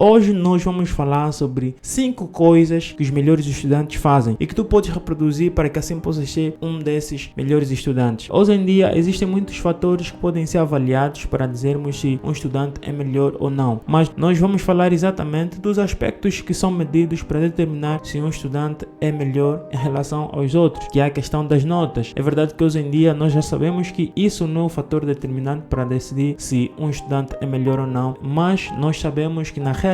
Hoje nós vamos falar sobre 5 coisas que os melhores estudantes fazem e que tu podes reproduzir para que assim possas ser um desses melhores estudantes. Hoje em dia existem muitos fatores que podem ser avaliados para dizermos se um estudante é melhor ou não, mas nós vamos falar exatamente dos aspectos que são medidos para determinar se um estudante é melhor em relação aos outros, que é a questão das notas. É verdade que hoje em dia nós já sabemos que isso não é um fator determinante para decidir se um estudante é melhor ou não, mas nós sabemos que na realidade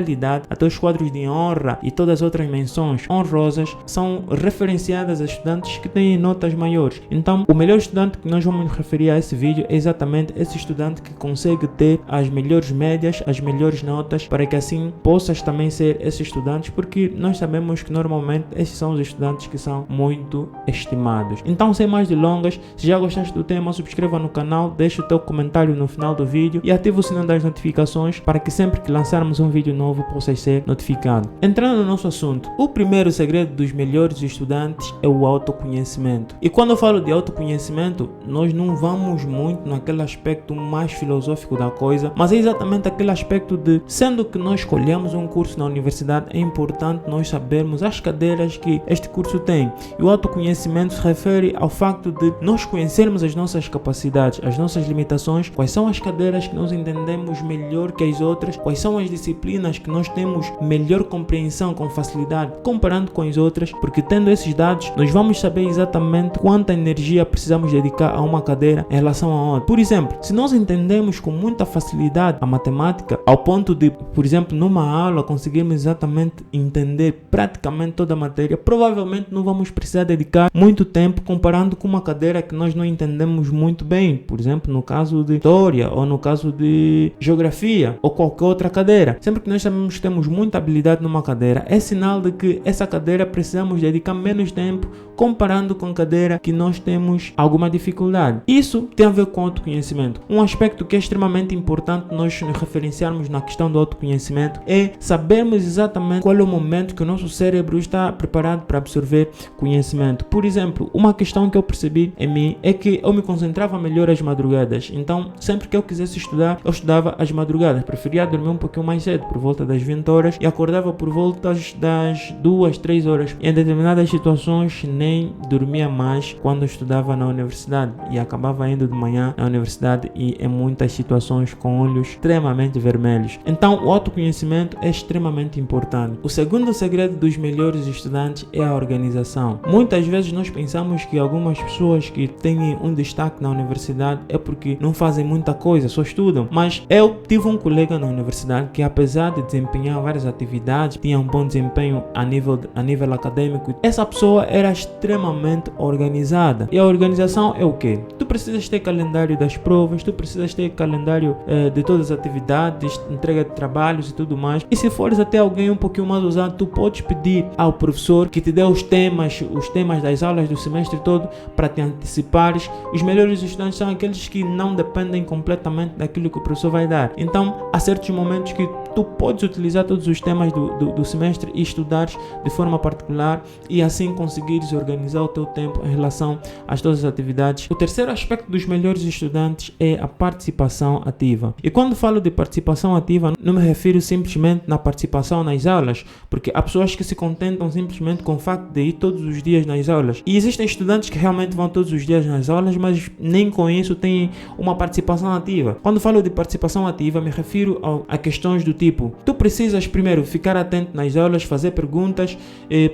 até os quadros de honra e todas as outras menções honrosas são referenciadas a estudantes que têm notas maiores. Então o melhor estudante que nós vamos nos referir a esse vídeo é exatamente esse estudante que consegue ter as melhores médias, as melhores notas, para que assim possas também ser esse estudante, porque nós sabemos que normalmente esses são os estudantes que são muito estimados. Então, sem mais delongas, se já gostaste do tema, subscreva no canal, deixa o teu comentário no final do vídeo e ativa o sininho das notificações para que sempre que lançarmos um vídeo novo possas ser notificado. Entrando no nosso assunto, o primeiro segredo dos melhores estudantes é o autoconhecimento. E quando eu falo de autoconhecimento, nós não vamos muito naquele aspecto mais filosófico da coisa, mas é exatamente aquele aspecto de, sendo que nós escolhemos um curso na universidade, é importante nós sabermos as cadeiras que este curso tem. E o autoconhecimento se refere ao facto de nós conhecermos as nossas capacidades, as nossas limitações, quais são as cadeiras que nós entendemos melhor que as outras, quais são as disciplinas que nós temos melhor compreensão com facilidade comparando com as outras, porque tendo esses dados nós vamos saber exatamente quanta energia precisamos dedicar a uma cadeira em relação a outra. Por exemplo, se nós entendemos com muita facilidade a matemática, ao ponto de, por exemplo, numa aula conseguirmos exatamente entender praticamente toda a matéria, provavelmente não vamos precisar dedicar muito tempo comparando com uma cadeira que nós não entendemos muito bem, por exemplo, no caso de história ou no caso de geografia ou qualquer outra cadeira. Sempre que nós sabemos que temos muita habilidade numa cadeira, é sinal de que essa cadeira precisamos dedicar menos tempo comparando com a cadeira que nós temos alguma dificuldade. Isso tem a ver com autoconhecimento. Um aspecto que é extremamente importante nós nos referenciarmos na questão do autoconhecimento é sabermos exatamente qual é o momento que o nosso cérebro está preparado para absorver conhecimento. Por exemplo, uma questão que eu percebi em mim é que eu me concentrava melhor às madrugadas. Então, sempre que eu quisesse estudar, eu estudava às madrugadas. Preferia dormir um pouquinho mais cedo, por volta das 20 horas, e acordava por volta das 2, 3 horas. Em determinadas situações, nem dormia mais quando eu estudava na universidade e acabava indo de manhã na universidade e em muitas situações com olhos extremamente vermelhos. Então, o autoconhecimento é extremamente importante. O segundo segredo dos melhores estudantes é a organização. Muitas vezes nós pensamos que algumas pessoas que têm um destaque na universidade é porque não fazem muita coisa, só estudam. Mas eu tive um colega na universidade que, apesar de desempenhar várias atividades, tinha um bom desempenho a nível acadêmico. Essa pessoa era extremamente organizada. E a organização é o quê? Tu precisas ter calendário das provas, tu precisas ter calendário de todas as atividades, entrega de trabalhos e tudo mais. E se fores até alguém um pouquinho mais ousado, tu podes pedir ao professor que te dê os temas das aulas do semestre todo para te antecipares. Os melhores estudantes são aqueles que não dependem completamente daquilo que o professor vai dar. Então, há certos momentos que tu podes utilizar todos os temas do semestre e estudares de forma particular e assim conseguires organizar o teu tempo em relação às todas as atividades. O terceiro aspecto dos melhores estudantes é a participação ativa. E quando falo de participação ativa, não me refiro simplesmente na participação nas aulas, porque há pessoas que se contentam simplesmente com o facto de ir todos os dias nas aulas. E existem estudantes que realmente vão todos os dias nas aulas, mas nem com isso têm uma participação ativa. Quando falo de participação ativa, me refiro a questões do tipo: tu precisas primeiro ficar atento nas aulas, fazer perguntas,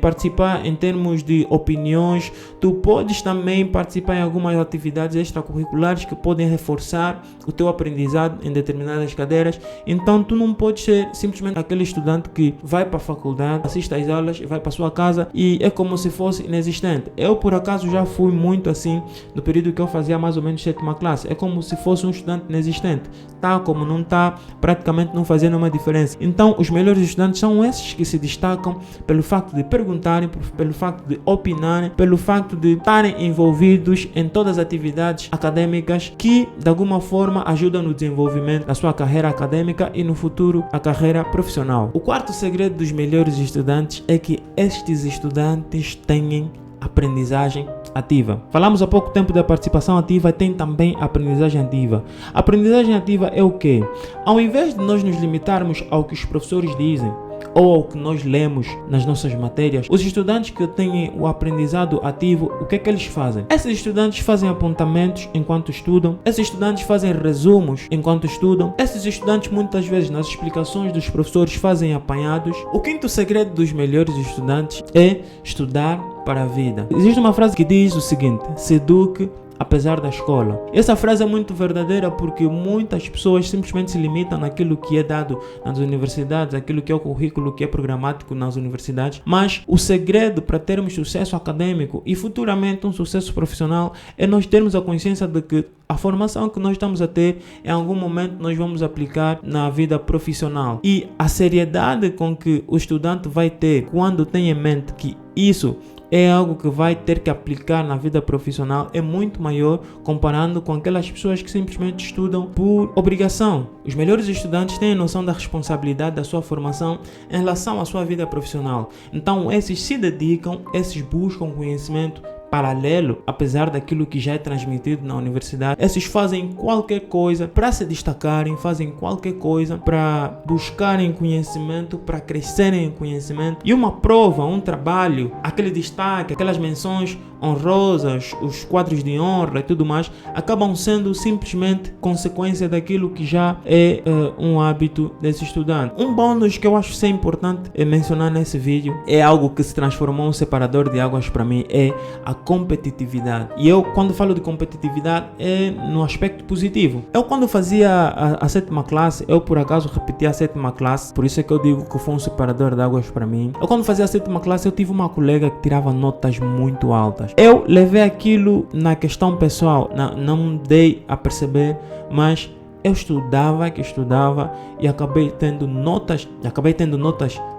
participar em termos de opiniões. Tu podes também participar em algumas atividades extracurriculares que podem reforçar o teu aprendizado em determinadas cadeiras. Então tu não podes ser simplesmente aquele estudante que vai para a faculdade, assiste às aulas, vai para a sua casa e é como se fosse inexistente. Eu, por acaso, já fui muito assim no período que eu fazia mais ou menos 7ª classe. É como se fosse um estudante inexistente. Tá como não tá, praticamente não fazia nenhuma diferença. Então os melhores estudantes são esses que se destacam pelo facto de perguntarem, pelo facto de opinarem, pelo facto de estarem envolvidos em todas as atividades acadêmicas que de alguma forma ajudam no desenvolvimento da sua carreira acadêmica e no futuro a carreira profissional. O quarto segredo dos melhores estudantes é que estes estudantes têm aprendizagem ativa. Falamos há pouco tempo da participação ativa, tem também a aprendizagem ativa. A aprendizagem ativa é o quê? Ao invés de nós nos limitarmos ao que os professores dizem, ou ao que nós lemos nas nossas matérias, os estudantes que têm o aprendizado ativo, o que é que eles fazem? Esses estudantes fazem apontamentos enquanto estudam, esses estudantes fazem resumos enquanto estudam, esses estudantes muitas vezes nas explicações dos professores fazem apanhados. O quinto segredo dos melhores estudantes é estudar para a vida. Existe uma frase que diz o seguinte: se eduque apesar da escola. Essa frase é muito verdadeira porque muitas pessoas simplesmente se limitam naquilo que é dado nas universidades, aquilo que é o currículo que é programático nas universidades, mas o segredo para termos sucesso acadêmico e futuramente um sucesso profissional é nós termos a consciência de que a formação que nós estamos a ter, em algum momento nós vamos aplicar na vida profissional. E a seriedade com que o estudante vai ter quando tem em mente que isso é algo que vai ter que aplicar na vida profissional é muito maior comparando com aquelas pessoas que simplesmente estudam por obrigação. Os melhores estudantes têm a noção da responsabilidade da sua formação em relação à sua vida profissional. Então esses se dedicam, esses buscam conhecimento paralelo, apesar daquilo que já é transmitido na universidade. Esses fazem qualquer coisa para se destacarem, fazem qualquer coisa para buscarem conhecimento, para crescerem em conhecimento. E uma prova, um trabalho, aquele destaque, aquelas menções honrosas, os quadros de honra e tudo mais, acabam sendo simplesmente consequência daquilo que já é um hábito desse estudante. Um bônus que eu acho ser importante mencionar nesse vídeo é algo que se transformou um separador de águas para mim, é a competitividade. E eu, quando falo de competitividade, é no aspecto positivo. Eu, quando fazia a sétima classe, eu por acaso repeti a sétima classe, por isso é que eu digo que foi um separador de águas para mim. Eu, quando fazia a sétima classe, eu tive uma colega que tirava notas muito altas. Eu levei aquilo na questão pessoal, não dei a perceber, mas eu estudava e acabei tendo notas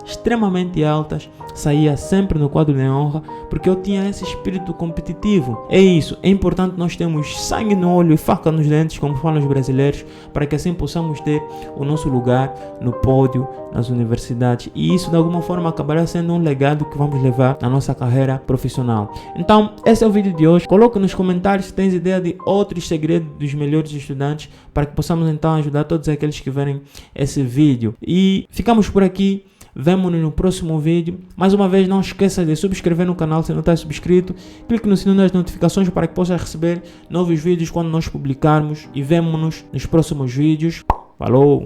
extremamente altas, saía sempre no quadro de honra, porque eu tinha esse espírito competitivo. É isso, é importante nós termos sangue no olho e faca nos dentes, como falam os brasileiros, para que assim possamos ter o nosso lugar no pódio nas universidades, e isso de alguma forma acabará sendo um legado que vamos levar na nossa carreira profissional. Então, esse é o vídeo de hoje. Coloca nos comentários se tens ideia de outros segredos dos melhores estudantes, para que possamos então ajudar todos aqueles que verem esse vídeo. E ficamos por aqui. Vemo-nos no próximo vídeo. Mais uma vez, não esqueça de subscrever no canal se não está subscrito. Clique no sininho das notificações para que possa receber novos vídeos quando nós publicarmos. E vemo-nos nos próximos vídeos. Falou!